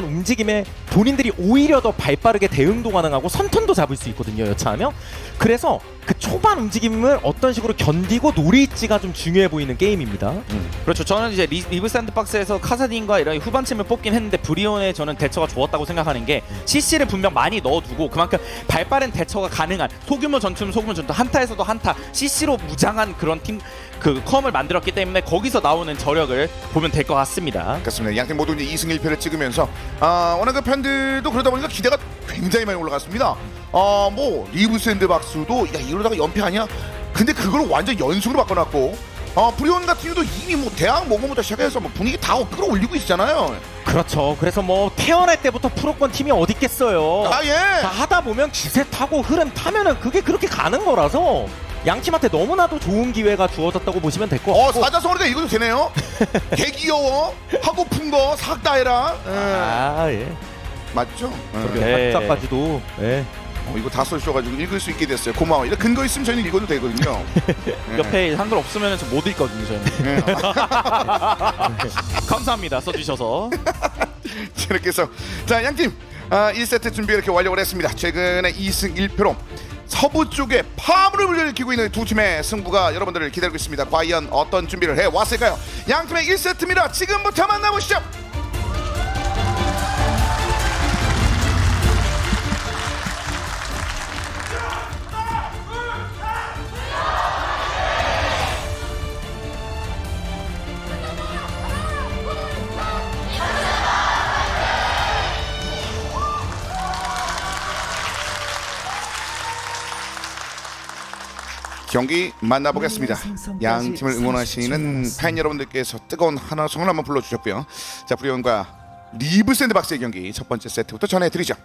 움직임에 본인들이 오히려 더 발빠르게 대응도 가능하고 선턴도 잡을 수 있거든요, 여차하면. 그래서 그 초반 움직임을 어떤 식으로 견디고 노릴지가 좀 중요해 보이는 게임입니다. 그렇죠. 저는 이제 리브 샌드박스에서 카사딘과 이런 후반침을 뽑긴 했는데 브리온의 저는 대처가 좋았다고 생각하는 게 CC를 분명 많이 넣어두고 그만큼 발빠른 대처가 가능한 소규모 전투는 소규모 전투, 한타에서도 한타, CC로 무장한 그런 팀 그 컴을 만들었기 때문에 거기서 나오는 저력을 보면 될 것 같습니다. 그렇습니다. 양팀 모두 이제 2승 1패를 찍으면서 워낙 그 팬들도 그러다 보니까 기대가 굉장히 많이 올라갔습니다. 뭐 리브 샌드박스도 야 이러다가 연패하냐? 근데 그걸 완전 연승으로 바꿔놨고 브리온 같은 경우도 이미 뭐 대학 모금부터 시작해서 뭐 분위기 다 끌어올리고 있잖아요. 그렇죠. 그래서 뭐 태어날 때부터 프로권 팀이 어디 있겠어요. 예. 자, 하다 보면 기세 타고 흐름 타면은 그게 그렇게 가는 거라서 양 팀한테 너무나도 좋은 기회가 주어졌다고 보시면 될 것 같고. 사자성어니까 이것도 되네요. 개귀여워 하고픈 거 싹 다 해라. 예. 맞죠? 네. 학자까지도. 예. 이거 다 써주셔가지고 읽을 수 있게 됐어요. 고마워. 이런 근거 있으면 저희는 읽어도 되거든요. 옆에 한글 없으면 못 읽거든요, 저는. 네. 감사합니다. 써주셔서. 이렇게 해서 자 양팀 1세트 준비 이렇게 완료를 했습니다. 최근에 2승 1패로 서부 쪽에 파문을 불러일으키고 있는 두 팀의 승부가 여러분들을 기다리고 있습니다. 과연 어떤 준비를 해왔을까요? 양팀의 1세트입니다. 지금부터 만나보시죠. 경기 만나보겠습니다. 양 팀을 응원하시는 팬 여러분들께서 뜨거운 환호성을 한번 불러주셨고요. 자 브리온과 리브 샌드박스의 경기 첫 번째 세트부터 전해드리죠.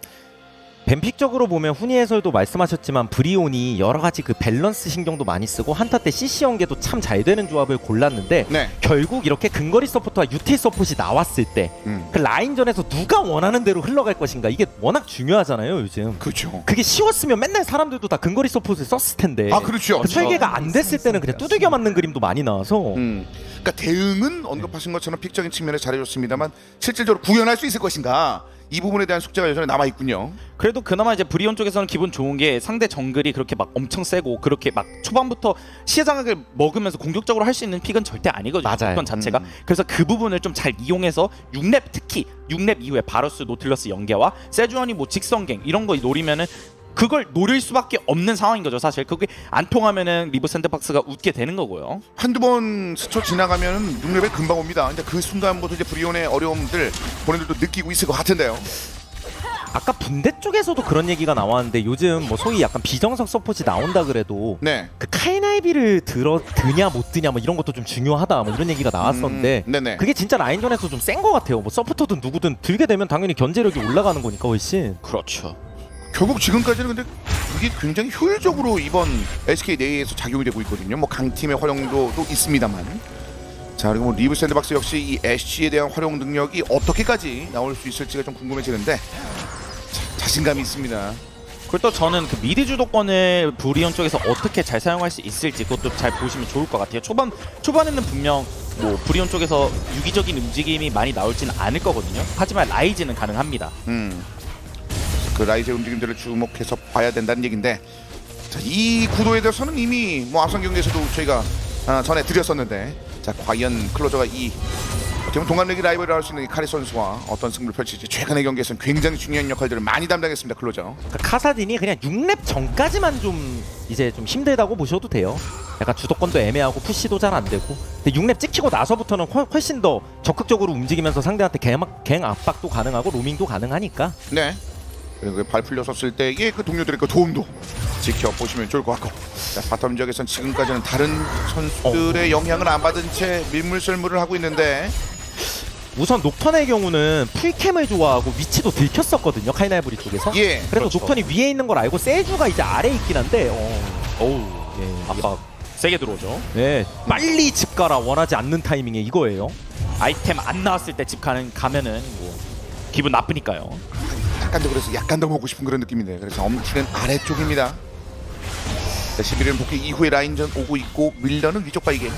뱀픽적으로 보면 훈이 해설도 말씀하셨지만 브리온이 여러 가지 그 밸런스 신경도 많이 쓰고 한타 때 CC 연계도 참 잘 되는 조합을 골랐는데 네. 결국 이렇게 근거리 서포트와 유틸 서폿이 나왔을 때 그 라인전에서 누가 원하는 대로 흘러갈 것인가 이게 워낙 중요하잖아요 요즘. 그렇죠. 그게 쉬웠으면 맨날 사람들도 다 근거리 서폿을 썼을 텐데 그렇죠. 그 설계가 안 됐을 때는 그냥 두들겨 맞는 그림도 많이 나와서 그러니까 대응은 언급하신 것처럼 픽적인 측면에 잘해줬습니다만 실질적으로 구현할 수 있을 것인가 이 부분에 대한 숙제가 여전히 남아 있군요. 그래도 그나마 이제 브리온 쪽에서는 기분 좋은 게 상대 정글이 그렇게 막 엄청 세고 그렇게 막 초반부터 시장을 먹으면서 공격적으로 할 수 있는 픽은 절대 아니거든요. 맞아요. 픽 자체가. 그래서 그 부분을 좀 잘 이용해서 6렙 특히 6렙 이후에 바로스, 노틸러스 연계와 세주원이 뭐 직선갱 이런 거 노리면은 그걸 노릴 수밖에 없는 상황인 거죠. 사실 그게 안 통하면은 리브 샌드박스가 웃게 되는 거고요. 한두 번 스쳐 지나가면 6렙에 금방 옵니다. 근데 그 순간부터 이제 브리온의 어려움들 본인들도 느끼고 있을 것 같은데요. 아까 분대 쪽에서도 그런 얘기가 나왔는데 요즘 뭐 소위 약간 비정석 서폿이 나온다 그래도 네. 그 카이나이비를 드냐 못 드냐 뭐 이런 것도 좀 중요하다 뭐 이런 얘기가 나왔었는데 네네. 그게 진짜 라인전에서 좀 센 것 같아요. 뭐 서포터든 누구든 들게 되면 당연히 견제력이 올라가는 거니까 훨씬. 그렇죠. 결국 지금까지는 근데 그게 굉장히 효율적으로 이번 SK 내에서 작용이 되고 있거든요. 뭐 강팀의 활용도도 있습니다만. 자 그리고 뭐 리브 샌드박스 역시 이 애쉬에 대한 활용 능력이 어떻게까지 나올 수 있을지가 좀 궁금해지는데 자신감이 있습니다. 그리고 또 저는 그 미드 주도권을 브리온 쪽에서 어떻게 잘 사용할 수 있을지 그것도 잘 보시면 좋을 것 같아요. 초반에는 분명 뭐 브리온 쪽에서 유기적인 움직임이 많이 나올지는 않을 거거든요. 하지만 라이즈는 가능합니다. 그 라이즈의 움직임들을 주목해서 봐야 된다는 얘기인데 자, 이 구도에 대해서는 이미 뭐 앞선 경기에서도 저희가 전해 드렸었는데 자 과연 클로저가 이 어떻게 보면 동갑내기 라이벌을 할 수 있는 이 카리 선수와 어떤 승부를 펼칠지 최근의 경기에서는 굉장히 중요한 역할들을 많이 담당했습니다. 클로저. 그러니까 카사딘이 그냥 6렙 전까지만 좀 이제 좀 힘들다고 보셔도 돼요. 약간 주도권도 애매하고 푸시도 잘 안 되고. 근데 6렙 찍히고 나서부터는 훨씬 더 적극적으로 움직이면서 상대한테 갱 압박도 가능하고 로밍도 가능하니까. 네. 그리고 발 풀렸었을 때의 그 동료들의 그 도움도 지켜보시면 좋을 것 같고 자, 바텀 지역에선 지금까지는 다른 선수들의 영향을 안 받은 채 밀물설물을 하고 있는데 우선 녹턴의 경우는 풀캠을 좋아하고 위치도 들켰었거든요. 카이나이브리 쪽에서. 예. 그래도 그렇죠. 녹턴이 위에 있는 걸 알고 세주가 이제 아래에 있긴 한데 어우, 예. 압박 세게 들어오죠. 네, 빨리 집 가라 원하지 않는 타이밍에 이거예요. 아이템 안 나왔을 때 집 가면은 뭐 기분 나쁘니까요. 약간 더 보고 싶은 그런 느낌인데 그래서 엄티는 아래쪽입니다. 11년 복귀 이후에 라인전 오고 있고 밀러는 위쪽 바이게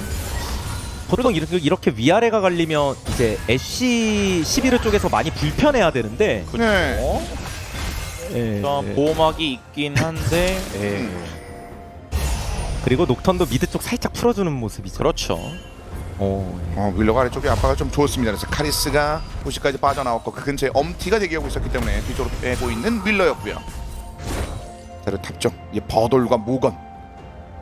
보통 이렇게 위아래가 갈리면 이제 애쉬 11호 쪽에서 많이 불편해야 되는데 네. 예, 자, 예. 보호막이 있긴 한데 그리고 녹턴도 미드 쪽 살짝 풀어주는 모습이죠. 그렇죠. 윌러가 아래쪽에 압박을 좀 좋습니다. 그래서 카리스가 부시까지 빠져나왔고 그 근처에 엄티가 대기하고 있었기 때문에 뒤쪽으로 빼고 있는 윌러였고요. 자, 그리고 탑쪽 이제 버돌과 모건.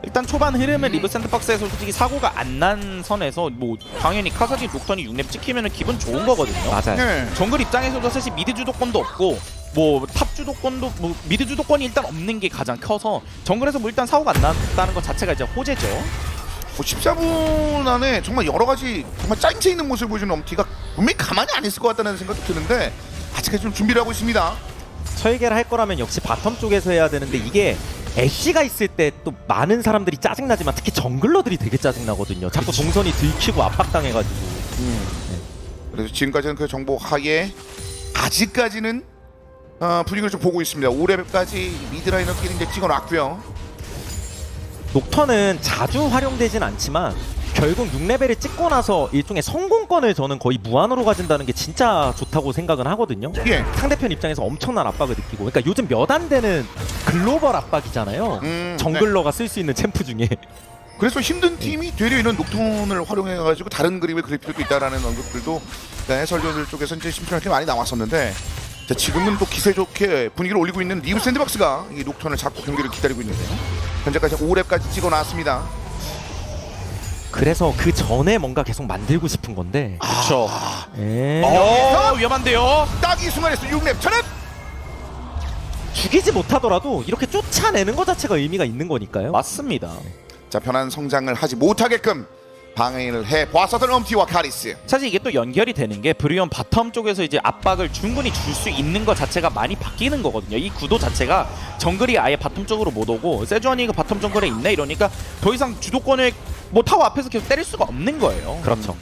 일단 초반 흐름은 리브 샌드박스에서 솔직히 사고가 안 난 선에서 뭐 당연히 카사딘 녹턴이 6렙 찍히면 기분 좋은 거거든요. 맞아요. 네. 정글 입장에서도 사실 미드 주도권도 없고 뭐 탑 주도권도 뭐 미드 주도권이 일단 없는 게 가장 커서 정글에서 뭐 일단 사고가 안 났다는 것 자체가 이제 호재죠. 뭐 14분 안에 정말 여러 가지 정말 짜임새 있는 모습을 보여주는 엄티가 분명히 가만히 안 있을 것 같다는 생각도 드는데 아직까지 좀 준비를 하고 있습니다. 설계를 할 거라면 역시 바텀 쪽에서 해야 되는데 이게 애쉬가 있을 때 또 많은 사람들이 짜증나지만 특히 정글러들이 되게 짜증나거든요. 자꾸 동선이 들키고 압박당해가지고. 그래서 지금까지는 그 정보 하에 아직까지는 분위기를 좀 보고 있습니다. 5레벨까지 미드라이너끼리 이제 찍어놨고요. 녹턴은 자주 활용되진 않지만 결국 6레벨을 찍고 나서 일종의 성공권을 저는 거의 무한으로 가진다는 게 진짜 좋다고 생각은 하거든요. 예. 상대편 입장에서 엄청난 압박을 느끼고, 그러니까 요즘 몇 안 되는 글로벌 압박이잖아요. 정글러가 쓸 수 있는 챔프 중에. 그래서 힘든 팀이 되려 이런 녹톤을 활용해가지고 다른 그림을 그릴 필요도 있다라는 언급들도 해설위원들 쪽에서 이제 심심하게 많이 나왔었는데, 자, 지금은 또 기세 좋게 분위기를 올리고 있는 리브 샌드박스가 이 녹톤을 잡고 경기를 기다리고 있는데요. 현재까지 5렙까지 찍어놨습니다. 그래서 그 전에 뭔가 계속 만들고 싶은 건데. 그렇죠. 위험한데요. 딱 이 순간에서 6렙 전렙! 죽이지 못하더라도 이렇게 쫓아내는 것 자체가 의미가 있는 거니까요. 맞습니다. 자, 편한 성장을 하지 못하게끔 방해를 해보았었던 엄티와 카리스. 사실 이게 또 연결이 되는 게 브리온 바텀 쪽에서 이제 압박을 충분히 줄 수 있는 것 자체가 많이 바뀌는 거거든요. 이 구도 자체가 정글이 아예 바텀 쪽으로 못 오고 세주아니가 바텀 정글에 있네 이러니까 더 이상 주도권을 뭐 타워 앞에서 계속 때릴 수가 없는 거예요. 그렇죠.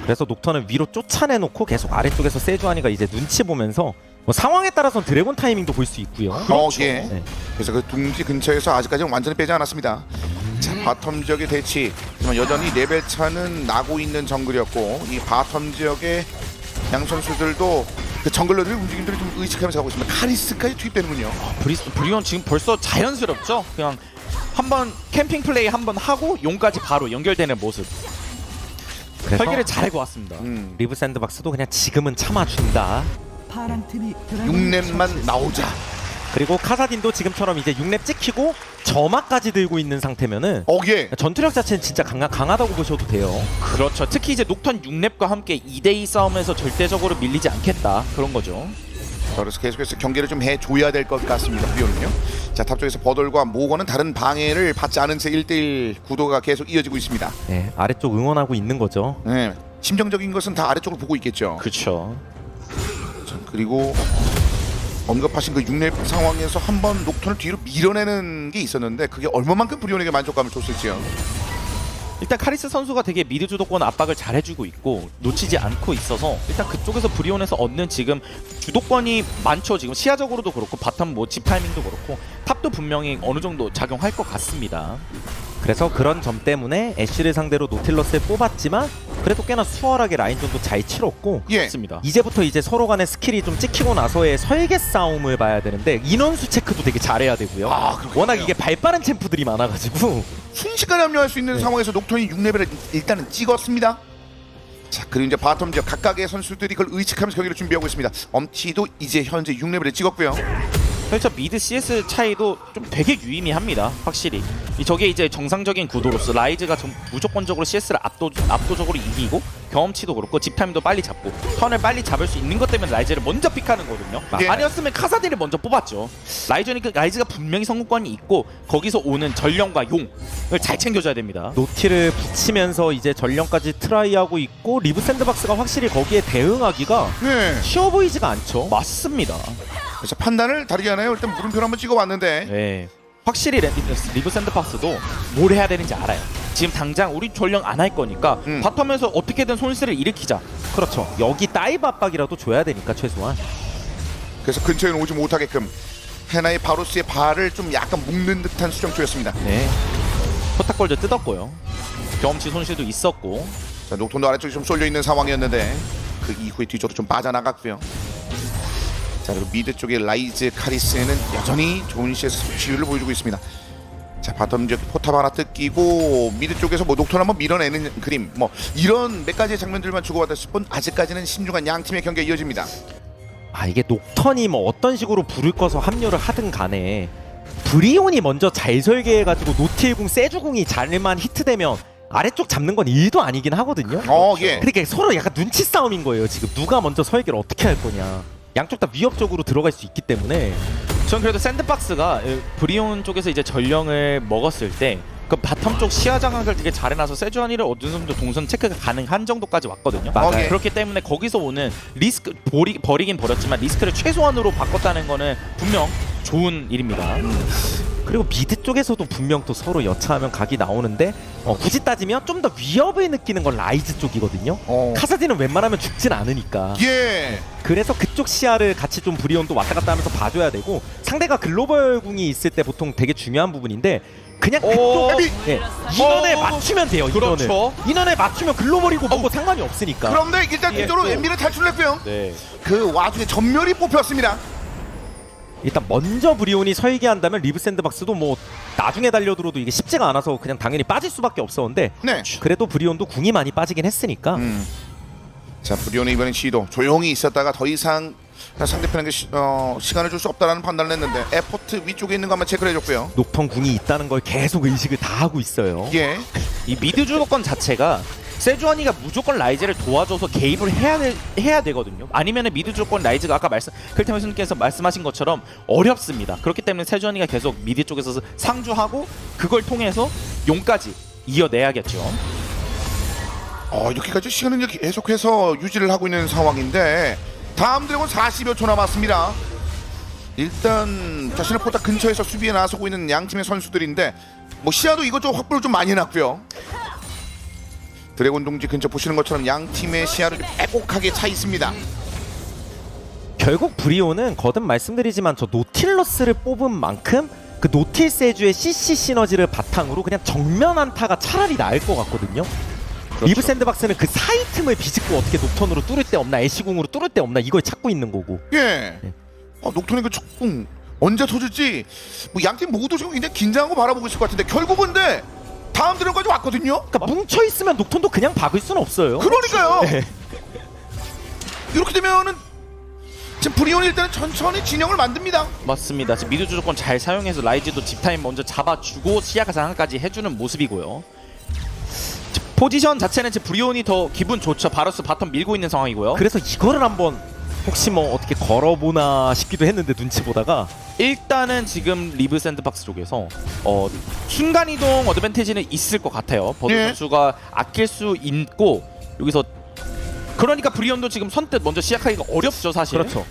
그래서 녹턴을 위로 쫓아내놓고 계속 아래쪽에서 세주아니가 이제 눈치 보면서 뭐 상황에 따라서는 드래곤 타이밍도 볼 수 있고요. 예. 네. 그래서 그 둥지 근처에서 아직까지는 완전히 빼지 않았습니다. 자, 바텀 지역의 대치. 하지만 여전히 레벨 차는 나고 있는 정글이었고, 이 바텀 지역의 양 선수들도 그 정글러들의 움직임들을 좀 의식하면서 가고 있습니다. 카리스까지 투입되는군요. 브리온 지금 벌써 자연스럽죠. 그냥 한번 캠핑 플레이 한번 하고 용까지 바로 연결되는 모습. 그래서 설계를 잘하고 왔습니다. 리브 샌드박스도 그냥 지금은 참아준다. 6렙만 나오자. 그리고 카사딘도 지금처럼 이제 6렙 찍히고 점화까지 들고 있는 상태면은 예. 전투력 자체는 진짜 강하다고 보셔도 돼요. 그렇죠. 특히 이제 녹턴 6렙과 함께 2대2 싸움에서 절대적으로 밀리지 않겠다. 그런 거죠. 자, 그래서 계속해서 경기를 좀 해줘야 될 것 같습니다. 비오는요. 자, 탑 쪽에서 버돌과 모건은 다른 방해를 받지 않은 채 1대1 구도가 계속 이어지고 있습니다. 네, 아래쪽 응원하고 있는 거죠. 네. 심정적인 것은 다 아래쪽을 보고 있겠죠. 그렇죠. 자, 그리고 언급하신 그 6렙 상황에서 한번 녹턴을 뒤로 밀어내는 게 있었는데 그게 얼마만큼 브리온에게 만족감을 줬을지요. 일단 카리스 선수가 되게 미드 주도권 압박을 잘 해주고 있고 놓치지 않고 있어서 일단 그쪽에서 브리온에서 얻는 지금 주도권이 많죠. 지금 시야적으로도 그렇고 바텀 뭐 집 타이밍도 그렇고 탑도 분명히 어느 정도 작용할 것 같습니다. 그래서 그런 점 때문에 애쉬를 상대로 노틸러스를 뽑았지만 그래도 꽤나 수월하게 라인전도 잘 치렀고 예. 맞습니다. 이제부터 이제 서로 간의 스킬이 좀 찍히고 나서의 설계 싸움을 봐야 되는데 인원수 체크도 되게 잘해야 되고요. 그렇군요. 워낙 이게 발빠른 챔프들이 많아가지고 순식간에 합류할 수 있는 상황에서 녹턴이 6레벨을 일단은 찍었습니다. 자, 그리고 이제 바텀 지역 각각의 선수들이 그걸 의식하면서 경기를 준비하고 있습니다. 엄티도 이제 현재 6레벨을 찍었고요. 그렇죠. 미드 CS 차이도 좀 되게 유의미합니다. 확실히 저게 이제 정상적인 구도로서 라이즈가 무조건적으로 CS를 압도적으로 이기고 경험치도 그렇고 집타임도 빨리 잡고 턴을 빨리 잡을 수 있는 것 때문에 라이즈를 먼저 픽하는 거거든요. 예. 아니었으면 카사딘을 먼저 뽑았죠. 라이즈가 분명히 성공권이 있고 거기서 오는 전령과 용을 잘 챙겨줘야 됩니다. 노티를 붙이면서 이제 전령까지 트라이하고 있고 리브 샌드박스가 확실히 거기에 대응하기가 네. 쉬워 보이지가 않죠. 맞습니다. 그래서 판단을 다르게 하나요? 일단 물음표를 한번 찍어봤는데 네. 확실히 리브 샌드박스도 뭘 해야 되는지 알아요. 지금 당장 우리 전령 안 할 거니까 바텀에서 어떻게든 손실을 일으키자. 그렇죠. 여기 다이브 압박이라도 줘야 되니까 최소한. 그래서 근처에는 오지 못하게끔 헤나의 바로스의 발을 좀 약간 묶는 듯한 수정초였습니다. 네. 포탑골도 뜯었고요. 경험치 손실도 있었고. 자, 녹톤도 아래쪽에 좀 쏠려 있는 상황이었는데 그 이후에 뒤쪽으로 좀 빠져나갔고요. 자, 그리고 미드 쪽에 라이즈 카리스는 여전히 좋은 CS 지휘를 보여주고 있습니다. 자, 바텀 지역 포탑 하나 뜯기고 미드 쪽에서 뭐 녹톤 한번 밀어내는 그림, 뭐 이런 몇 가지의 장면들만 주고받았을 뿐 아직까지는 신중한 양 팀의 경기가 이어집니다. 아 이게 녹턴이 뭐 어떤 식으로 불을 꺼서 합류를 하든 간에 브리온이 먼저 잘 설계해가지고 노틸궁 세주궁이 잘만 히트되면 아래쪽 잡는 건 일도 아니긴 하거든요. 예. 그러니까 서로 약간 눈치 싸움인 거예요. 지금 누가 먼저 설계를 어떻게 할 거냐. 양쪽 다 위협적으로 들어갈 수 있기 때문에. 전 그래도 샌드박스가 브리온 쪽에서 이제 전령을 먹었을 때 그 바텀 쪽 시야 장악을 되게 잘 해놔서 세주안이를 어느 정도 동선 체크가 가능한 정도까지 왔거든요. 맞아요. 그렇기 때문에 거기서 오는 리스크 버리긴 버렸지만 리스크를 최소한으로 바꿨다는 거는 분명 좋은 일입니다. 그리고 미드 쪽에서도 분명 또 서로 여차하면 각이 나오는데 굳이 따지면 좀 더 위협을 느끼는 건 라이즈 쪽이거든요. 카사딘은 웬만하면 죽진 않으니까. 예. 그래서 그쪽 시야를 같이 좀 브리온도 왔다 갔다 하면서 봐줘야 되고 상대가 글로벌 궁이 있을 때 보통 되게 중요한 부분인데 그냥 그쪽 인원에 맞추면 돼요. 그렇죠. 인원에 맞추면 글로벌이고 뭐고 상관이 없으니까. 그런데 일단 뒤쪽으로 엠비를 탈출했고요. 네. 그 와중에 전멸이 뽑혔습니다. 일단 먼저 브리온이 설계한다면 리브 샌드박스도 뭐 나중에 달려들어도 이게 쉽지가 않아서 그냥 당연히 빠질 수밖에 없었는데 네. 그래도 브리온도 궁이 많이 빠지긴 했으니까 자, 브리온의 이번엔 시도 조용히 있었다가 더 이상 상대편에게 시간을 줄 수 없다라는 판단을 했는데 에포트 위쪽에 있는 것만 체크를 해줬고요. 녹턴 궁이 있다는 걸 계속 의식을 다 하고 있어요. 예. 이 미드 주도권 자체가 세주안이가 무조건 라이즈를 도와줘서 개입을 해야 되거든요. 아니면은 미드 주도권 라이즈가 아까 클테메 선생님께서 말씀하신 것처럼 어렵습니다. 그렇기 때문에 세주안이가 계속 미드 쪽에서 상주하고 그걸 통해서 용까지 이어내야겠죠. 이렇게까지 시간을 계속해서 유지를 하고 있는 상황인데 다음 드래곤 40여 초 남았습니다. 일단 자신의 포탑 근처에서 수비에 나서고 있는 양 팀의 선수들인데 뭐 시야도 이것저것 확보를 좀 많이 해놨고요. 드래곤 동지 근처 보시는 것처럼 양 팀의 시야를 빼곡하게 차 있습니다. 결국 브리온은 거듭 말씀드리지만 저 노틸러스를 뽑은 만큼 그 노틸 세주의 CC 시너지를 바탕으로 그냥 정면 안타가 차라리 나을 것 같거든요. 그렇죠. 리브 샌드박스는 그 사이 틈을 비집고 어떻게 녹턴으로 뚫을 데 없나 애쉬궁으로 뚫을 데 없나 이걸 찾고 있는 거고. 예. 녹톤의 그 촉궁 언제 터질지 뭐 양 팀 모두 지금 굉장히 긴장하고 바라보고 있을 것 같은데 결국은 근데 다음 드래곤까지 왔거든요. 그러니까 뭉쳐 있으면 녹턴도 그냥 박을 수는 없어요. 그러니까요. 네. 이렇게 되면은 지금 브리온이 일단은 천천히 진영을 만듭니다. 맞습니다. 지금 미드 주도권 잘 사용해서 라이즈도 집타임 먼저 잡아주고 시야가 장악까지 해주는 모습이고요. 포지션 자체는 지금 브리온이 더 기분 좋죠. 바로스 바텀 밀고 있는 상황이고요. 그래서 이거를 한번 혹시 뭐 어떻게 걸어보나 싶기도 했는데 눈치 보다가 일단은 지금 리브 샌드박스 쪽에서 순간이동 어드밴티지는 있을 것 같아요. 버드 네. 선수가 아낄 수 있고 여기서 그러니까 브리온도 지금 선뜻 먼저 시작하기가 어렵죠 사실. 그렇죠.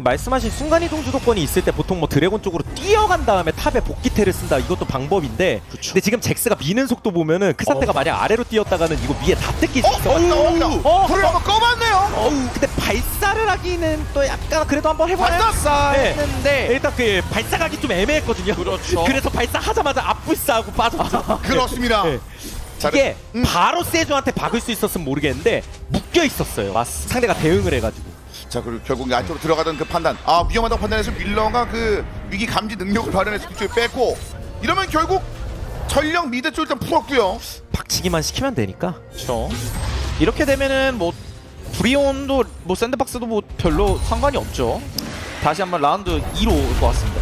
말씀하신 순간이동 주도권이 있을 때 보통 뭐 드래곤 쪽으로 뛰어간 다음에 탑에 복귀태를 쓴다 이것도 방법인데 그쵸. 근데 지금 잭스가 미는 속도 보면은 그 상태가 만약 아래로 뛰었다가는 이거 위에 다 뜯길 수 있어. 불을 한번 꺼봤네요. 근데 발사를 하기는 또 약간 그래도 한번 해봐야 발사 네. 했는데 일단 그 발사각이 좀 애매했거든요. 그렇죠. 그래서 발사하자마자 앞불사하고 빠졌죠. 그렇습니다. 네. 이게 바로 세주한테 박을 수 있었으면 모르겠는데 묶여 있었어요. 맞습니다. 상대가 대응을 해가지고. 자, 그리고 결국 안쪽으로 들어가던 그 판단, 위험하다고 판단해서 밀러가 그 위기 감지 능력을 발현해서 그쪽에 뺐고 이러면 결국 전령 미드 쪽 일단 풀었고요. 박치기만 시키면 되니까. 그렇죠. 이렇게 되면은 뭐 브리온도 뭐 샌드박스도 뭐 별로 상관이 없죠. 다시 한번 라운드 2로 올 것 같습니다.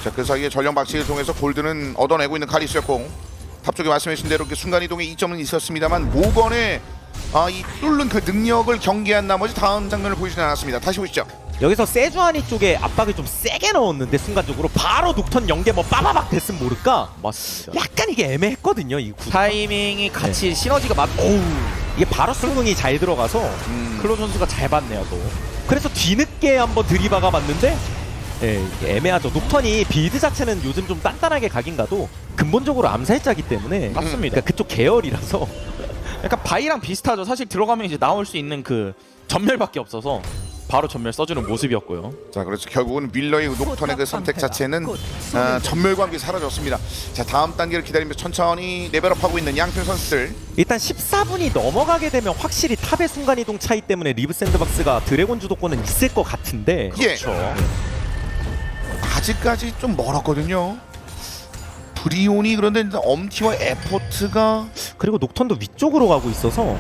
자, 그 사이에 전령 박치기를 통해서 골드는 얻어내고 있는 카리스였고 탑 쪽에 말씀하신 대로 순간 이동의 이점은 있었습니다만 모건의 이 뚫는 그 능력을 경계한 나머지 다음 장면을 보이지는 않았습니다. 다시 보시죠. 여기서 세주아니 쪽에 압박을 좀 세게 넣었는데 순간적으로 바로 녹턴 연계 뭐 빠바박 됐으면 모를까. 맞습니다. 약간 이게 애매했거든요. 이 구도. 타이밍이 같이 시너지가 이게 바로 수능이 잘 들어가서 클로 선수가 잘 봤네요 또. 그래서 뒤늦게 한번 들이박아 봤는데 이게 애매하죠. 녹턴이 빌드 자체는 요즘 좀 단단하게 가긴 가도 근본적으로 암살자기 때문에 맞습니다. 그러니까 그쪽 계열이라서 약간 바이랑 비슷하죠. 사실 들어가면 이제 나올 수 있는 그 전멸밖에 없어서 바로 전멸 써주는 모습이었고요. 자, 그래서 결국은 윌러의 녹턴의 그 선택 자체는 전멸과 함께 사라졌습니다. 자, 다음 단계를 기다리면서 천천히 레벨업하고 있는 양팀 선수들. 일단 14분이 넘어가게 되면 확실히 탑의 순간이동 차이 때문에 리브 샌드박스가 드래곤 주도권은 있을 것 같은데 예. 아직까지 좀 멀었거든요. 브리온이 그런데 일단 엄티와 에포트가 그리고 녹턴도 위쪽으로 가고 있어서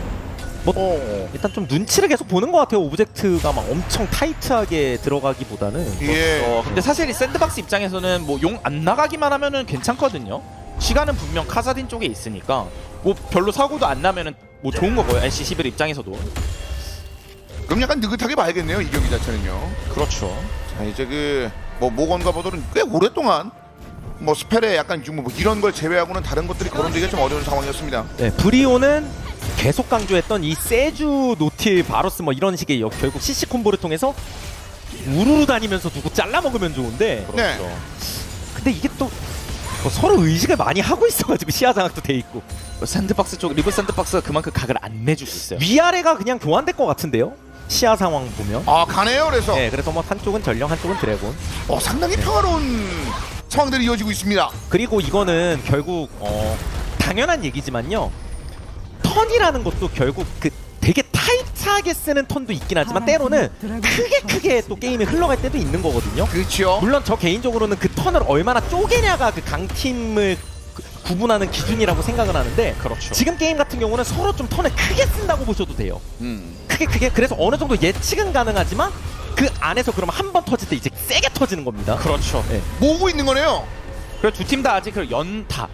일단 좀 눈치를 계속 보는 것 같아요. 오브젝트가 막 엄청 타이트하게 들어가기보다는. 예. 근데 사실 이 샌드박스 입장에서는 뭐 용 안 나가기만 하면은 괜찮거든요. 시간은 분명 카사딘 쪽에 있으니까 뭐 별로 사고도 안 나면은 뭐 좋은 거고요. NC11 입장에서도. 그럼 약간 느긋하게 봐야겠네요, 이 경기 자체는요. 그렇죠. 자, 이제 그 뭐 모건과 보도는 꽤 오랫동안 뭐 스펠에 약간 뭐 이런 걸 제외하고는 다른 것들이 거론되기가 좀 어려운 상황이었습니다. 네, 브리오는 계속 강조했던 이 세주, 노틸, 바로스 뭐 이런 식의 결국 CC 콤보를 통해서 우르르 다니면서 누구 잘라 먹으면 좋은데 네. 근데 이게 또 서로 의식을 많이 하고 있어가지고 시야 장악도 돼 있고 샌드박스 쪽 리브 샌드박스가 그만큼 각을 안 내주고 있어요. 위아래가 그냥 교환될 것 같은데요? 시야 상황 보면. 아, 가네요. 그래서 네, 그래서 뭐 한쪽은 전령, 한쪽은 드래곤. 상당히 평화로운 상황들이 이어지고 있습니다. 그리고 이거는 결국 당연한 얘기지만요. 턴이라는 것도 결국 그 되게 타이트하게 쓰는 턴도 있긴 하지만 때로는 크게 또 게임이 흘러갈 때도 있는 거거든요. 그렇죠. 물론 저 개인적으로는 그 턴을 얼마나 쪼개냐가 그 강팀을 구분하는 기준이라고 생각을 하는데 그렇죠. 지금 게임 같은 경우는 서로 좀 턴을 크게 쓴다고 보셔도 돼요. 크게 그래서 어느 정도 예측은 가능하지만 그 안에서 그러면 한 번 터질 때 이제 세게 터지는 겁니다. 그렇죠. 네. 모으고 있는 거네요. 그리고 두 팀 다 아직 그 연타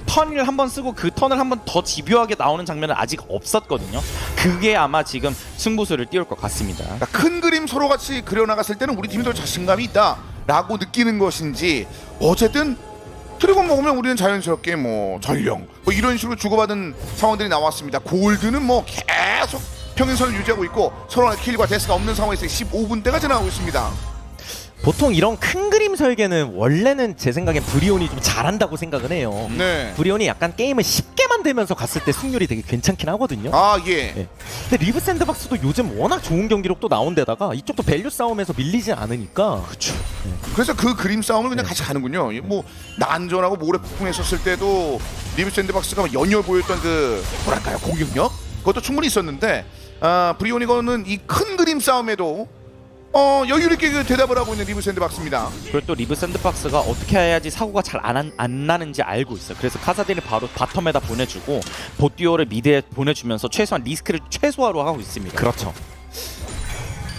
턴을 한 번 쓰고 그 턴을 한 번 더 집요하게 나오는 장면은 아직 없었거든요. 그게 아마 지금 승부수를 띄울 것 같습니다. 그러니까 큰 그림 서로 같이 그려나갔을 때는 우리 팀이 더 자신감이 있다라고 느끼는 것인지 어쨌든 드래곤 먹으면 우리는 자연스럽게 뭐 전령 뭐 이런 식으로 주고받은 상황들이 나왔습니다. 골드는 뭐 계속 평행선을 유지하고 있고 서로 간의 킬과 데스가 없는 상황에서 15분대가 지나가고 있습니다. 보통 이런 큰 그림 설계는 원래는 제 생각엔 브리온이 좀 잘한다고 생각은 해요. 네. 브리온이 약간 게임을 쉽게 만들면서 갔을 때 승률이 되게 괜찮긴 하거든요. 아, 예. 네. 근데 리브 샌드박스도 요즘 워낙 좋은 경기력도 나온 데다가 이쪽도 밸류 싸움에서 밀리지 않으니까 그렇죠. 그래서 그 그림 싸움을 그냥 같이 가는군요. 뭐 난전하고 모래폭풍했었을 때도 리브 샌드박스가 연이어 보였던 그 뭐랄까요 공격력 그것도 충분히 있었는데 브리오니거는 이 큰 그림 싸움에도 여유 있게 그 대답을 하고 있는 리브 샌드박스입니다. 그리고 또 리브 샌드박스가 어떻게 해야지 사고가 잘 안 나는지 알고 있어요. 그래서 카사딘을 바로 바텀에다 보내주고 보띠오를 미드에 보내주면서 최소한 리스크를 최소화로 하고 있습니다. 그렇죠.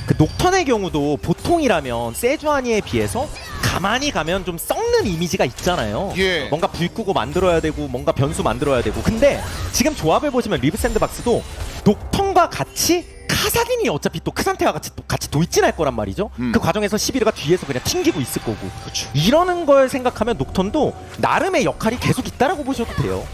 그 녹턴의 경우도 보통이라면 세주아니에 비해서 가만히 가면 좀 썩는 이미지가 있잖아요. 예. 뭔가 불 끄고 만들어야 되고 뭔가 변수 만들어야 되고 근데 지금 조합을 보시면 리브 샌드박스도 녹턴과 같이 카사딘이 어차피 또 크산테와 같이 돌진할 거란 말이죠. 그 과정에서 11가 뒤에서 그냥 튕기고 있을 거고. 그렇죠. 이러는 걸 생각하면 녹턴도 나름의 역할이 계속 있다라고 보셔도 돼요.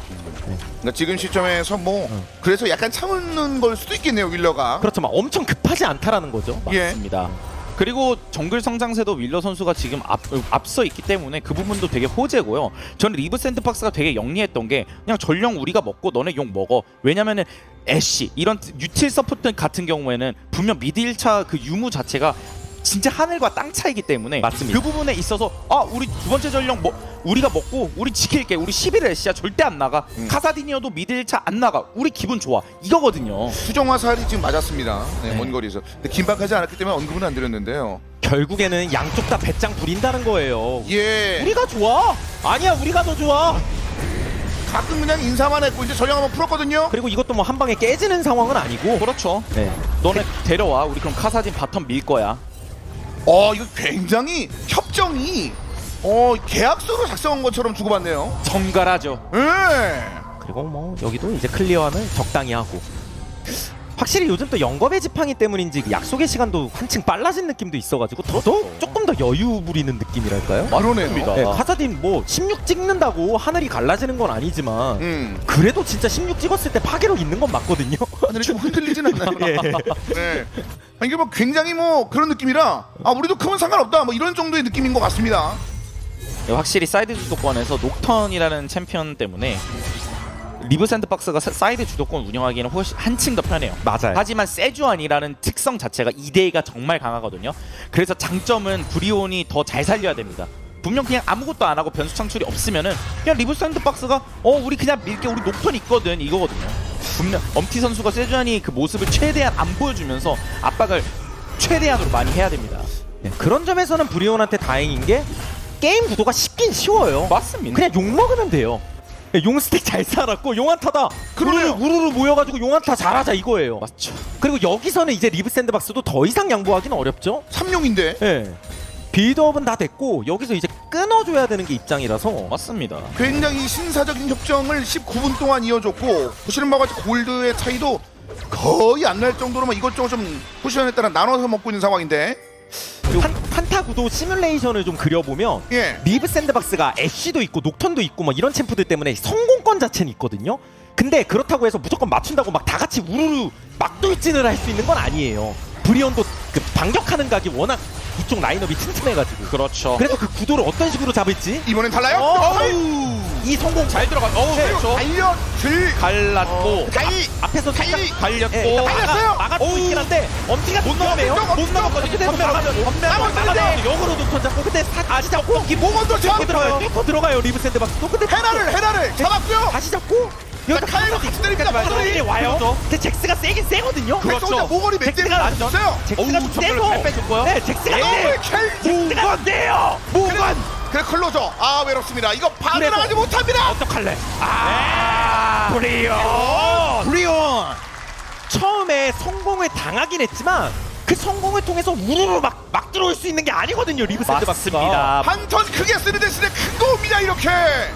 그러니까 지금 시점에서 뭐 그래서 약간 참는 걸 수도 있겠네요 윌러가. 그렇죠. 막 엄청 급하지 않다라는 거죠. 예. 맞습니다. 그리고 정글 성장세도 윌러 선수가 지금 앞서 있기 때문에 그 부분도 되게 호재고요. 저는 리브 샌드박스가 되게 영리했던 게 그냥 전령 우리가 먹고 너네 용 먹어. 왜냐면은 애쉬 이런 유틸 서포트 같은 경우에는 분명 미드 1차 그 유무 자체가 진짜 하늘과 땅 차이기 때문에 맞습니다. 그 부분에 있어서 우리 두 번째 전령 우리가 먹고 우리 지킬게. 우리 11일 애쉬야 절대 안 나가. 카사딘이어도 미드 1차 안 나가. 우리 기분 좋아. 이거거든요. 수정 화살이 지금 맞았습니다. 네, 네. 먼 거리에서. 근데 긴박하지 않았기 때문에 언급은 안 드렸는데요. 결국에는 양쪽 다 배짱 부린다는 거예요. 예. 우리가 좋아. 아니야, 우리가 더 좋아. 가끔 그냥 인사만 했고 이제 전령 한번 풀었거든요. 그리고 이것도 뭐 한 방에 깨지는 상황은 아니고. 그렇죠. 네. 너네 데려와. 우리 그럼 카사딘 바텀 밀 거야. 이거 굉장히 협정이 계약서로 작성한 것처럼 주고받네요. 정갈하죠. 예. 그리고 뭐 여기도 이제 클리어하면 적당히 하고. 확실히 요즘 또 영겁의 지팡이 때문인지 약속의 시간도 한층 빨라진 느낌도 있어가지고 더더욱 조금 더 여유 부리는 느낌이랄까요? 그러네요. 네, 카사딘 뭐 16 찍는다고 하늘이 갈라지는 건 아니지만 그래도 진짜 16 찍었을 때 파괴력 있는 건 맞거든요. 하늘이 좀 흔들리진 않나요? 예. 네. 이게 뭐 굉장히 뭐 그런 느낌이라 우리도 크면 상관없다 뭐 이런 정도의 느낌인 것 같습니다. 확실히 사이드 주도권에서 녹턴이라는 챔피언 때문에 리브 샌드박스가 사이드 주도권 운영하기에는 훨씬 한층 더 편해요. 맞아요. 하지만 세주안이라는 특성 자체가 2대2가 정말 강하거든요. 그래서 장점은 브리온이 더 잘 살려야 됩니다. 분명 그냥 아무것도 안 하고 변수 창출이 없으면은 그냥 리브 샌드박스가 우리 그냥 밀게, 우리 녹턴 있거든, 이거거든요. 분명 엄티 선수가 세주안이 그 모습을 최대한 안 보여주면서 압박을 최대한으로 많이 해야 됩니다. 네, 그런 점에서는 브리온한테 다행인 게 게임 구도가 쉽긴 쉬워요. 맞습니다. 그냥 욕 먹으면 돼요. 네, 용 스택 잘 쌓았고 용한타다 그러네요. 우르르 모여가지고 용한타 잘하자 이거예요. 맞죠. 그리고 여기서는 이제 리브 샌드박스도 더 이상 양보하기는 어렵죠. 3용인데 예. 빌드업은 다 됐고 여기서 이제 끊어줘야 되는 게 입장이라서 맞습니다. 굉장히 신사적인 협정을 19분 동안 이어줬고 보시는 바와 같이 골드의 차이도 거의 안 날 정도로만 이것저것 좀 포지션에 따라 나눠서 먹고 있는 상황인데 한타 구도 시뮬레이션을 좀 그려보면 예. 리브 샌드박스가 애쉬도 있고 녹턴도 있고 막 이런 챔프들 때문에 성공권 자체는 있거든요. 근데 그렇다고 해서 무조건 맞춘다고 막 다 같이 우르르 막돌진을 할 수 있는 건 아니에요. 브리온도 그 반격하는 각이 워낙 이쪽 라인업이 튼튼해가지고 그렇죠. 그래서 그 구도를 어떤 식으로 잡을지 이번엔 달라요? 이 성공 잘 들어가. 그렇죠. 달려들 갈랐고 다이 앞에서 다이 갈렸고 예, 달렸어요! 막아주고 있긴 한데 엄티가 못 넘어요. 못 넘었거든요. 그대로 막아면 역으로 녹턴 잡고 근데 다시 잡고 모건도 들어가요. 잡았어요. 들어가요 리브 샌드박스도 근데 헤라를 잡았고요. 다시 잡고 여기다 카이로 같이 때립니다. 모건이 와요. 그렇죠. 근데 잭스가 세긴 세거든요. 백성자 모건이 몇 대를 맞췄어요. 잭스가 좀 세고 잘 빼줬고요. 네 잭스가 너무 잭스가 세요. 모건 그래 클로저 외롭습니다. 이거 그래도- 반응하지 못합니다. 어떡할래? 브리온 처음에 성공을 당하긴 했지만 그 성공을 통해서 우르르 막 들어올 수 있는 게 아니거든요 리브 샌드박스가. 맞습니다. 한 턴 크게 쓰는 대신에 큰 거 옵니다 이렇게.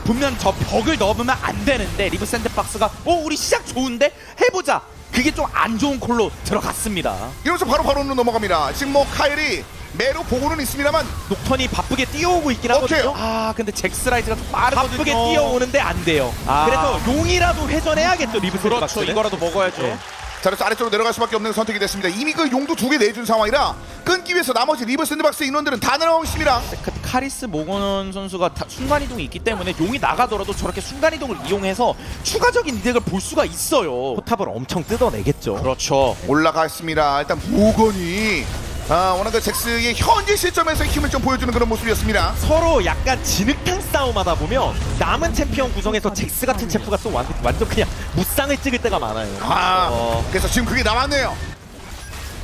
분명 저 벽을 넘으면 안 되는데 리브 샌드박스가 우리 시작 좋은데 해보자. 그게 좀 안 좋은 콜로 들어갔습니다. 이러면서 바로로 넘어갑니다. 지금 뭐 카일이 매로 보고는 있습니다만 녹턴이 바쁘게 뛰어오고 있긴 오케이. 하거든요. 근데 잭스라이즈가 좀 빠르거든요. 바쁘게 뛰어오는데 안 돼요. 아. 그래서 용이라도 회전해야겠죠 리브 그렇죠. 샌드박스는. 이거라도 먹어야죠. 네. 자 그래서 아래쪽으로 내려갈 수밖에 없는 선택이 됐습니다. 이미 그 용도 2개 내준 상황이라 끊기 위해서 나머지 리브 샌드박스 인원들은 다 날아오고 있습니다. 카리스 모건 선수가 순간이동이 있기 때문에 용이 나가더라도 저렇게 순간이동을 이용해서 추가적인 이득을 볼 수가 있어요. 포탑을 엄청 뜯어내겠죠. 그렇죠. 올라갔습니다. 일단 모건이 워낙 그 잭스의 현재 시점에서 힘을 좀 보여주는 그런 모습이었습니다. 서로 약간 진흙탕 싸움하다 보면 남은 챔피언 구성에서 잭스 같은 챔프가 또 완전 그냥 무쌍을 찍을 때가 많아요. 그래서 지금 그게 나왔네요.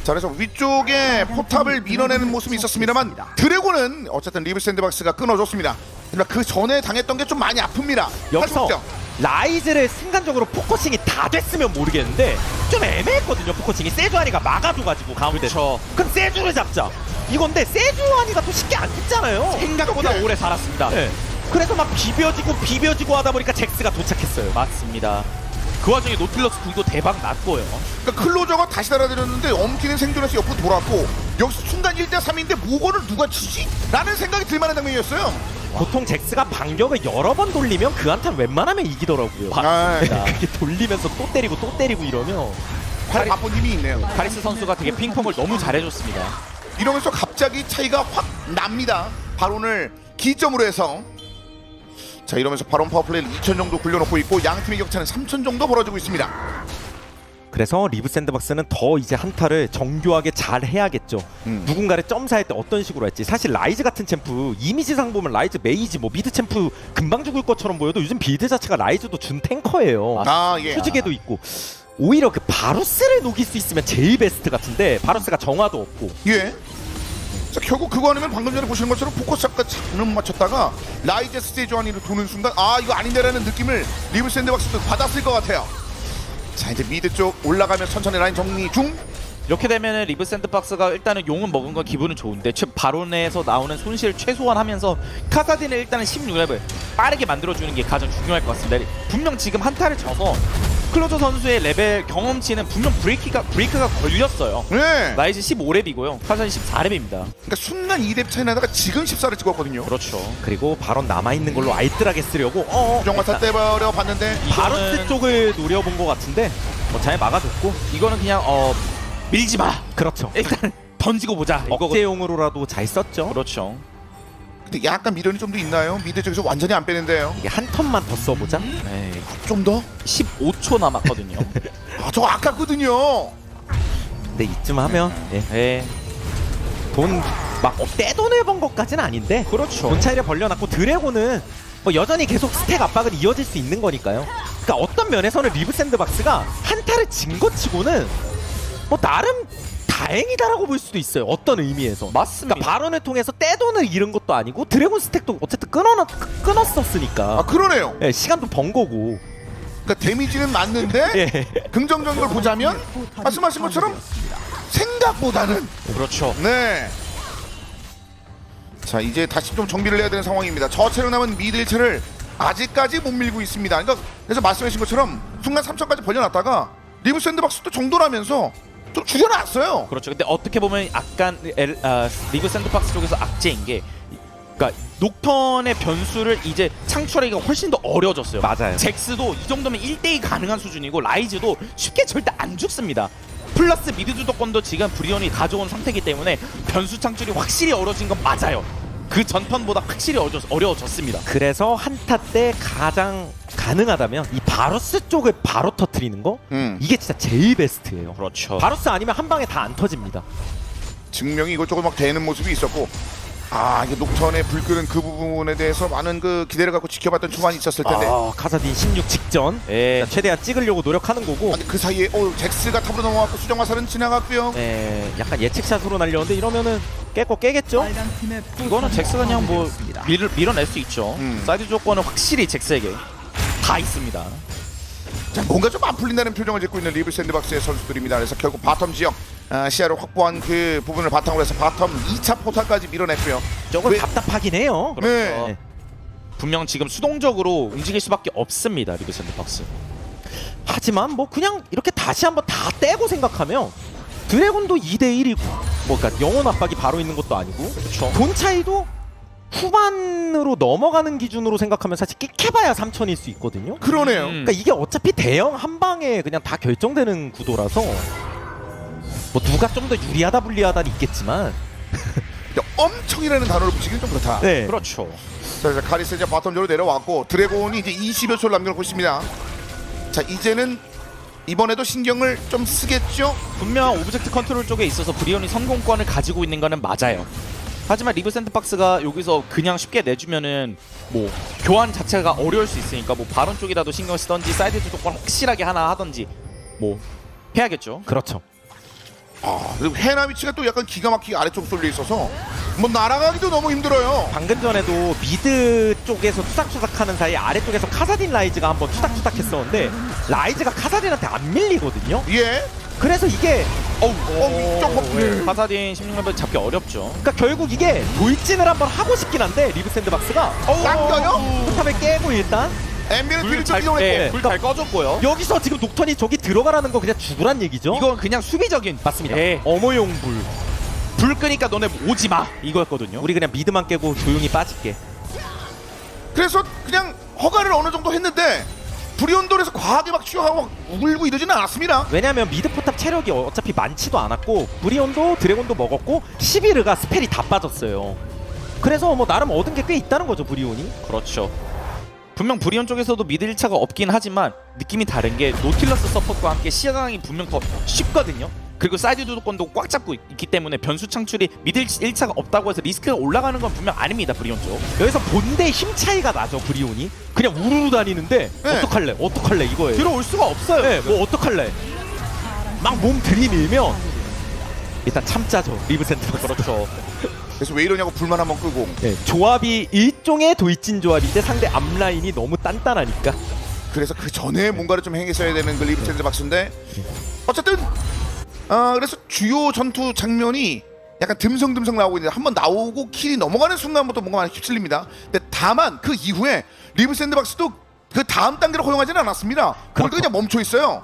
자 그래서 위쪽에 포탑을 밀어내는 모습이 있었습니다만 드래곤은 어쨌든 리브 샌드박스가 끊어줬습니다. 하지만 그 전에 당했던 게 좀 많이 아픕니다. 여기서 80점. 라이즈를 순간적으로 포커싱이 다 됐으면 모르겠는데 좀 애매했거든요. 포커싱이 세주아니가 막아줘가지고 가운데서. 그렇죠. 그럼 세주를 잡자 이건데 세주아니가 또 쉽게 안 죽잖아요. 생각보다 오케이. 오래 살았습니다. 네. 그래서 막 비벼지고 하다 보니까 잭스가 도착했어요. 맞습니다. 그 와중에 노틸러스 궁도 대박 났고요. 그러니까 클로저가 다시 달아들였는데 엄티는 생존해서 옆으로 돌았고 여기서 순간 1대3인데 모건을 누가 치지? 라는 생각이 들만한 장면이었어요. 보통 잭스가 반격을 여러 번 돌리면 그 한타는 웬만하면 이기더라고요. 맞습니다. 그게 돌리면서 또 때리고 이러면 팔 바쁜 힘이 있네요. 카리스 선수가 되게 핑퐁을 너무 잘해줬습니다. 이러면서 갑자기 차이가 확 납니다. 바론을 기점으로 해서 자 이러면서 바론 파워플레이를 2000 정도 굴려놓고 있고 양 팀의 격차는 3000 정도 벌어지고 있습니다. 그래서 리브 샌드박스는 더 이제 한타를 정교하게 잘 해야겠죠. 누군가를 점사할 때 어떤 식으로 할지. 사실 라이즈 같은 챔프 이미지상 보면 라이즈 메이지 뭐 미드 챔프 금방 죽을 것처럼 보여도 요즘 빌드 자체가 라이즈도 준 탱커예요. 예. 휴지개도 있고 오히려 그 바루스를 녹일 수 있으면 제일 베스트 같은데 바루스가 정화도 없고. 예. 자 결국 그거 아니면 방금 전에 보시는 것처럼 포커스잡과 잘못 맞췄다가 라이즈 스테이지 1위로 도는 순간 이거 아닌데라는 느낌을 리브 샌드박스도 받았을 것 같아요. 자 이제 미드 쪽 올라가면 천천히 라인 정리 중. 이렇게 되면 리브 샌드박스가 일단은 용은 먹은 건 기분은 좋은데 바론에서 나오는 손실 최소화하면서 카사딘을 일단은 16렙을 빠르게 만들어주는 게 가장 중요할 것 같습니다. 분명 지금 한타를 져서 클로저 선수의 레벨 경험치는 분명 브레이크가 걸렸어요. 네. 라이즈 15렙이고요. 카사딘 14렙입니다. 그러니까 순간 2렙 차이 나다가 지금 14를 찍었거든요. 그렇죠. 그리고 바론 남아있는 걸로 알뜰하게 쓰려고 정화사 떼버려 봤는데 바루스 쪽을 노려본 것 같은데 잘 막아줬고. 이거는 그냥 밀지 마. 그렇죠. 일단 던지고 보자. 이거거든요. 억제용으로라도 잘 썼죠. 그렇죠. 근데 약간 미련이 좀 더 있나요? 미드 쪽에서 완전히 안 빼는데요. 이게 한 턴만 더 써보자. 네, 좀 더? 15초 남았거든요. 아, 저거 아깝거든요. 근데 이쯤 하면 네. 돈 막 떼돈을 번 것까지는 아닌데 그렇죠. 돈 차이를 벌려놨고 드래곤은 뭐 여전히 계속 스택 압박은 이어질 수 있는 거니까요. 그러니까 어떤 면에서는 리브 샌드박스가 한타를 진 것 치고는 뭐 나름 다행이다라고 볼 수도 있어요. 어떤 의미에서. 맞습니다. 그러니까 발언을 통해서 떼돈을 잃은 것도 아니고 드래곤 스택도 어쨌든 끊었었으니까. 아, 그러네요. 예, 시간도 번 거고. 그러니까 데미지는 맞는데 예. 긍정적인 걸 보자면 말씀하신 것처럼 생각보다는 그렇죠. 네. 자, 이제 다시 좀 정비를 해야 되는 상황입니다. 저체력 남은 미드 1체를 아직까지 못 밀고 있습니다. 그러니까 그래서 말씀하신 것처럼 순간 3천까지 벌려놨다가 리브 샌드박스도 정도라면서 좀 줄여놨어요. 그렇죠. 근데 어떻게 보면 약간 리그 샌드박스 쪽에서 악재인 게, 그러니까 녹턴의 변수를 이제 창출하기가 훨씬 더 어려워졌어요. 맞아요. 잭스도 이 정도면 1대2 가능한 수준이고 라이즈도 쉽게 절대 안 죽습니다. 플러스 미드 주도권도 지금 브리온이 가져온 상태이기 때문에 변수 창출이 확실히 어려워진 건 맞아요. 그 전편보다 확실히 어려워졌습니다. 그래서 한타 때 가장 가능하다면 이 바루스 쪽을 바로 터트리는 거 이게 진짜 제일 베스트예요. 그렇죠. 바루스 아니면 한 방에 다 안 터집니다. 증명이 이것저것 막 되는 모습이 있었고, 아, 이게 녹턴의 불 끄는 그 부분에 대해서 많은 그 기대를 갖고 지켜봤던 초반이 있었을 텐데, 카사딘 16 직전 예. 최대한 찍으려고 노력하는 거고. 아니, 그 사이에 잭스가 탑으로 넘어갔고 수정 화살은 지나갔고요. 네, 약간 예측샷으로 날렸는데 이러면은 깨겠죠? 이거는 잭스가 그냥 뭐 밀어낼 수 있죠. 사이드 조건은 확실히 잭스에게 다 있습니다. 자, 뭔가 좀 안 풀린다는 표정을 짓고 있는 리브 샌드박스의 선수들입니다. 그래서 결국 바텀 지역 시야를 확보한 그 부분을 바탕으로 해서 바텀 2차 포탈까지 밀어냈고요. 조금 왜- 답답하긴 해요. 네. 네. 분명 지금 수동적으로 움직일 수밖에 없습니다. 리그 샌드박스. 하지만 뭐 그냥 이렇게 다시 한번 다 떼고 생각하면 드래곤도 2대1이고 뭐 그러니까 영혼 압박이 바로 있는 것도 아니고 그렇죠. 돈 차이도 후반으로 넘어가는 기준으로 생각하면 사실 끽해봐야 3천일 수 있거든요. 그러네요. 그러니까 이게 어차피 대형 한 방에 그냥 다 결정되는 구도라서 뭐 누가 좀 더 유리하다 불리하다는 있겠지만 엄청이라는 단어를 붙이기는 좀 그렇다. 네. 그렇죠. 자, 이제 카리스 이제 바텀으로 내려왔고 드래곤이 이제 20여 초를 남겨놓고 있습니다. 자, 이제는 이번에도 신경을 좀 쓰겠죠? 분명 오브젝트 컨트롤 쪽에 있어서 브리온이 성공권을 가지고 있는 거는 맞아요. 하지만 리브 샌드박스가 여기서 그냥 쉽게 내주면은 뭐 교환 자체가 어려울 수 있으니까 뭐 바론 쪽이라도 신경 쓰던지 사이드 주도권 확실하게 하나 하던지 뭐 해야겠죠. 그렇죠. 아, 그리고 해나 위치가 또 약간 기가 막히게 아래쪽 쏠려 있어서 뭐 날아가기도 너무 힘들어요. 방금 전에도 미드 쪽에서 투닥투닥하는 사이 아래쪽에서 카사딘 라이즈가 한번 투닥투닥 했었는데 라이즈가 카사딘한테 안 밀리거든요. 예. 그래서 이게 위쪽 버프. 파사딘 16레벨 잡기 어렵죠. 그러니까 결국 이게 돌진을 한번 하고 싶긴 한데 리브 샌드박스가 당겨요? 포탑을 깨고 일단 엠비를 뒤를 좀 불잘 이용했고 불잘 꺼졌고요. 여기서 지금 녹턴이 저기 들어가라는 거 그냥 죽으란 얘기죠. 이건 그냥 수비적인 맞습니다. 예. 어머용 불. 불 끄니까 너네 오지 마 이거였거든요. 우리 그냥 미드만 깨고 조용히 빠질게. 그래서 그냥 허가를 어느 정도 했는데 브리온돌에서 과하게 막 튀어하고 막 울고 이러지는 않았습니다. 왜냐면 미드 포탑 체력이 어차피 많지도 않았고 브리온도 드래곤도 먹었고 시비르가 스펠이 다 빠졌어요. 그래서 뭐 나름 얻은 게 꽤 있다는 거죠 브리온이. 그렇죠. 분명 브리온 쪽에서도 미드 1차가 없긴 하지만 느낌이 다른 게 노틸러스 서폿과 함께 시야강이 분명 더 쉽거든요. 그리고 사이드 주도권도 꽉 잡고 있기 때문에 변수 창출이 미드 1차가 없다고 해서 리스크가 올라가는 건 분명 아닙니다. 브리온 쪽. 여기서 본대 힘 차이가 나죠 브리온이. 그냥 우르르 다니는데 네. 어떡할래 이거예요. 들어올 수가 없어요. 네, 뭐 어떡할래. 막 몸 들이밀면 일단 참자죠 리브 샌드박스. 그렇죠. 그래서 왜 이러냐고 불만 한번 끄고. 네, 조합이 일종의 돌진 조합인데 상대 앞라인이 너무 단단하니까. 그래서 그 전에 뭔가를 좀 행했어야 되는 그 리브 샌드박스인데 어쨌든 그래서 주요 전투 장면이 약간 듬성듬성 나오고 있는데 한번 나오고 킬이 넘어가는 순간부터 뭔가 많이 휩쓸립니다. 근데 다만 그 이후에 리브 샌드박스도 그 다음 단계로 허용하지는 않았습니다. 그걸 그냥 멈춰 있어요.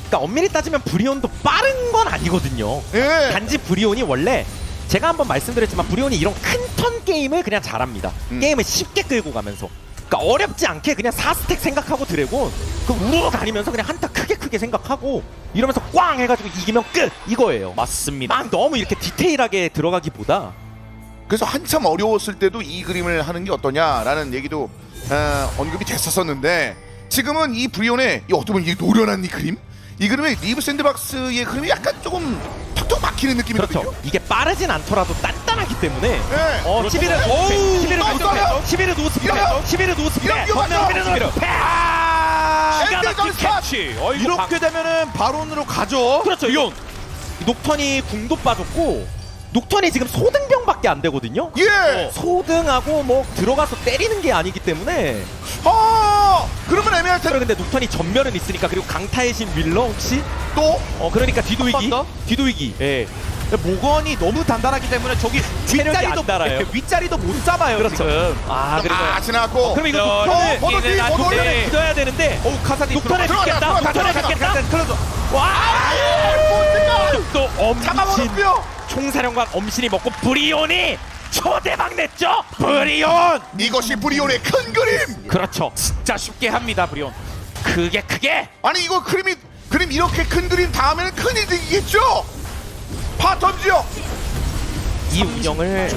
그러니까 엄밀히 따지면 브리온도 빠른 건 아니거든요. 예. 단지 브리온이 원래 제가 한번 말씀드렸지만 브리온이 이런 큰 턴 게임을 그냥 잘합니다. 게임을 쉽게 끌고 가면서. 그러니까 어렵지 않게 그냥 4스택 생각하고 드래곤 그 우르르 다니면서 그냥 한타 크게 생각하고 이러면서 꽝 해가지고 이기면 끝 이거예요. 맞습니다. 막 너무 이렇게 디테일하게 들어가기보다 그래서 한참 어려웠을 때도 이 그림을 하는 게 어떠냐라는 얘기도 언급이 됐었었는데 지금은 이 브리온의 이 어떻게 보면 이 노련한 이 그림? 이 그림의 리브 샌드박스의 그림이 약간 조금 턱턱 막히는 느낌이거든요. 그렇죠. 이게 빠르진 않더라도 단단하기 때문에 네. 11을 또 11을 노스피드 이러면 11을 노스피드 이러면 맞죠? 엔드전 스팟! 이렇게 되면은 바론으로 가죠. 그렇죠. 이건 녹턴이 궁도 빠졌고 녹턴이 지금 소등병밖에 안 되거든요. 예. 소등하고 뭐 들어가서 때리는 게 아니기 때문에 그러면 애매할 텐데 근데 녹턴이 전멸은 있으니까 그리고 강타의 신 윌러 혹시 또 그러니까 한번 뒤도이기 더? 뒤도이기 예. 모건이 너무 단단하기 때문에 저기 체력이 윗자리도 안 달아요. 윗자리도 못 잡아요. 그렇죠. 지금. 그리고 지나갔고 그럼 이거 어, 녹턴을 버더 뒤, 버더 녹턴을 굳어야 되는데 카사딘 녹턴을 들어가, 잡겠다. 들어가, 녹턴을 들어가, 잡겠다. 클로저. 또 엄신 잡아먹었고요. 총사령관 엄신이 먹고 브리온이 초대박 냈죠. 브리온. 이것이 브리온의 큰 그림. 그렇죠. 진짜 쉽게 합니다, 브리온. 크게 아니 이거 그림 이렇게 큰 그림 다음에는 큰 이득이겠죠. 파텀지요. 이 운영을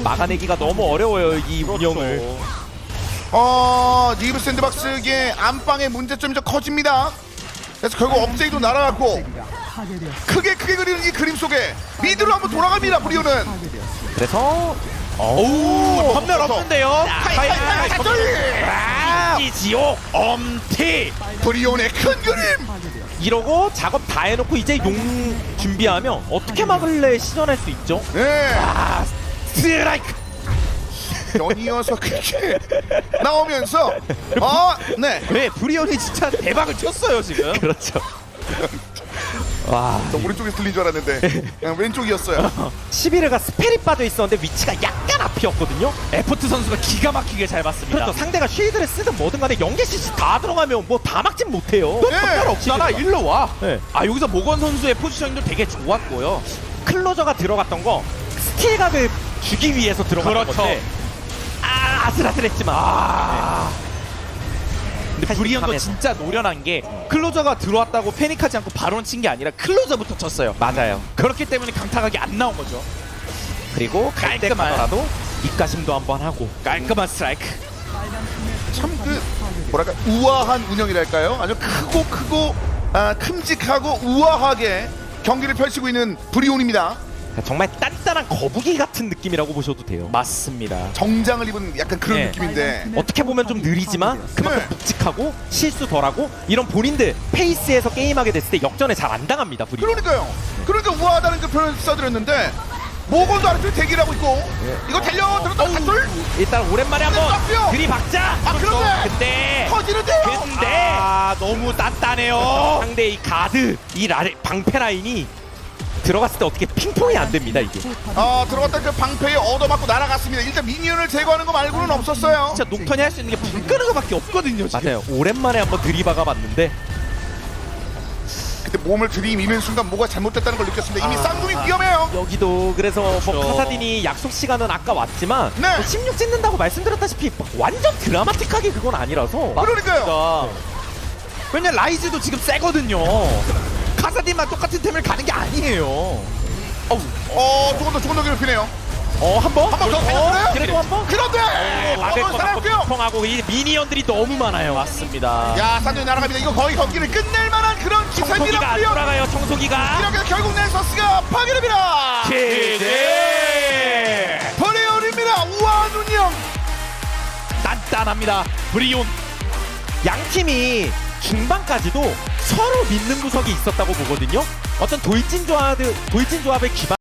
막아내기가 너무 어려워요. 이 운영을. 리브 샌드박스의 안방의 문제점이 좀 커집니다. 그래서 결국 업데이도 날아갔고 크게 그리는 이 그림 속에 미드로 한번 돌아갑니다. 브리온은 그래서 오, 전멸 없는데요. 이 지옥 엄티. 브리온의 큰 그림. 이러고 작업 다 해놓고 이제 용 준비하면 어떻게 막을래 시전할 수 있죠. 네. 스트라이크. 연이어서 그렇게 나오면서 네. 네, 브리온이 진짜 대박을 쳤어요 지금. 그렇죠. 와, 저 오른쪽에서 들린 줄 알았는데 그냥 왼쪽이었어요. 11회가 스펠이 빠져 있었는데 위치가 약간 앞이었거든요. 에포트 선수가 기가 막히게 잘 봤습니다. 그렇죠. 상대가 쉴드를 쓰든 뭐든 간에 연계 CC 다 들어가면 뭐 다 막진 못해요. 네. 없잖아. 일로 와. 네. 여기서 모건 선수의 포지셔닝도 되게 좋았고요. 클로저가 들어갔던 거 스틸각을 주기 위해서 들어갔던 그렇죠. 건데 아슬아슬했지만 근데 브리온도 83에서. 진짜 노련한 게 클로저가 들어왔다고 패닉하지 않고 바론 친 게 아니라 클로저부터 쳤어요. 맞아요. 그렇기 때문에 강타각이 안 나온 거죠. 그리고 갈 때 깔끔한. 가더라도 입가심도 한번 하고 깔끔한 스트라이크. 참 뭐랄까 우아한 운영이랄까요? 아주 크고 큼직하고 우아하게 경기를 펼치고 있는 브리온입니다. 정말 단단한 거북이 같은 느낌이라고 보셔도 돼요. 맞습니다. 정장을 입은 약간 그런 네. 느낌인데 어떻게 보면 좀 느리지만 그만큼 네. 묵직하고 실수 덜하고 이런 본인들 페이스에서 게임하게 됐을 때 역전에 잘 안 당합니다. 브리. 그러니까요. 그러니까 우아하다는 그 표현을 써드렸는데 모건도 아래쪽에 대기를 하고 있고 이거 달려 들었다 핫돌 일단 오랜만에 한번 떴고요. 들이박자. 그런데 근데 터지는데요. 너무 단단해요. 상대 이 가드 이 방패 라인이 들어갔을 때 어떻게 핑퐁이 안 됩니다 이게. 들어갔다 그 방패에 얻어맞고 날아갔습니다. 일단 미니언을 제거하는 거 말고는 없었어요. 진짜 녹턴이 할 수 있는 게 불 끄는 거밖에 없거든요. 지금. 맞아요. 오랜만에 한번 들이박아 봤는데 그때 몸을 들이미는 순간 뭐가 잘못됐다는 걸 느꼈습니다. 이미 쌍둥이 위험해요. 여기도 그래서 그렇죠. 뭐 카사딘이 약속 시간은 아까 왔지만 네. 뭐 16 찍는다고 말씀드렸다시피 막 완전 드라마틱하게 그건 아니라서 그러니까요. 왜냐 라이즈도 지금 세거든요. 카사딘만 똑같은 템을 가는 게 아니에요. 조금 더 괴롭히네요. 한번 한번 더 살았어요? 그래도 한번 그런데 막을 것 같고 살았고요. 핑퐁하고 이 미니언들이 너무 많아요. 맞습니다. 야, 쌍둥이 날아갑니다. 이거 거의 경기를 끝낼 만한 그런 청소기가 기세입니다. 안 브리온. 돌아가요. 청소기가 이렇게 결국 넥서스가 파괴됩니다. 브리온입니다. 우아한 운영. 단단합니다. 브리온. 양 팀이 중반까지도 서로 믿는 구석이 있었다고 보거든요. 어떤 돌진 조합을 기반